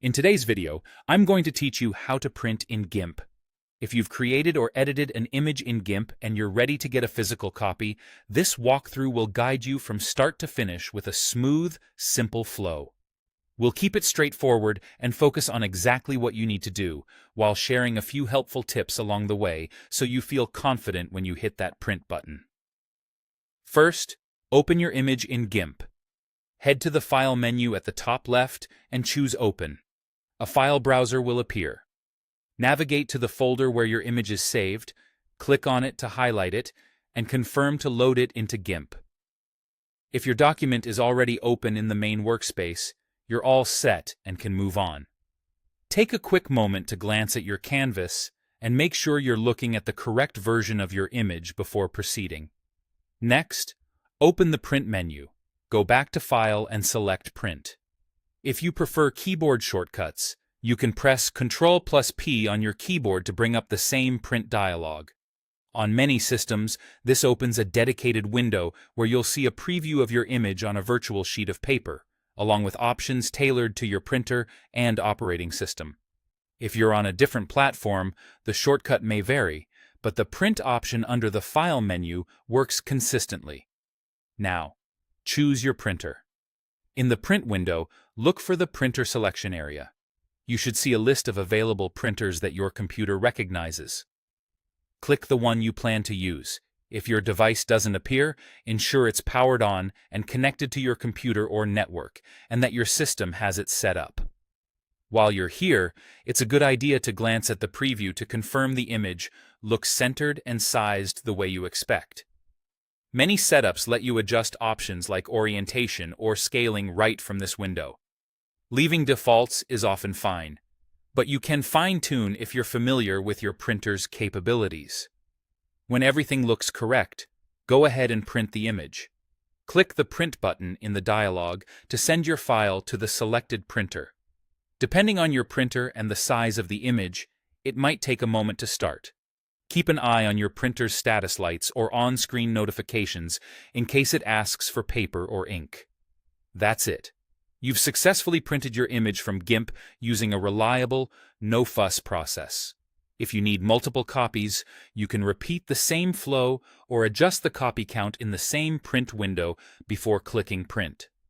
In today's video, I'm going to teach you how to print in GIMP. If you've created or edited an image in GIMP and you're ready to get a physical copy, this walkthrough will guide you from start to finish with a smooth, simple flow. We'll keep it straightforward and focus on exactly what you need to do, while sharing a few helpful tips along the way so you feel confident when you hit that print button. First, open your image in GIMP. Head to the File menu at the top left and choose Open. A file browser will appear. Navigate to the folder where your image is saved, click on it to highlight it, and confirm to load it into GIMP. If your document is already open in the main workspace, you're all set and can move on. Take a quick moment to glance at your canvas and make sure you're looking at the correct version of your image before proceeding. Next, open the Print menu. Go back to File and select Print. If you prefer keyboard shortcuts, you can press Ctrl+P on your keyboard to bring up the same print dialog. On many systems, this opens a dedicated window where you'll see a preview of your image on a virtual sheet of paper, along with options tailored to your printer and operating system. If you're on a different platform, the shortcut may vary, but the print option under the File menu works consistently. Now, choose your printer. In the Print window, look for the Printer selection area. You should see a list of available printers that your computer recognizes. Click the one you plan to use. If your device doesn't appear, ensure it's powered on and connected to your computer or network, and that your system has it set up. While you're here, it's a good idea to glance at the preview to confirm the image looks centered and sized the way you expect. Many setups let you adjust options like orientation or scaling right from this window. Leaving defaults is often fine, but you can fine-tune if you're familiar with your printer's capabilities. When everything looks correct, go ahead and print the image. Click the Print button in the dialog to send your file to the selected printer. Depending on your printer and the size of the image, it might take a moment to start. Keep an eye on your printer's status lights or on-screen notifications in case it asks for paper or ink. That's it. You've successfully printed your image from GIMP using a reliable, no-fuss process. If you need multiple copies, you can repeat the same flow or adjust the copy count in the same print window before clicking Print.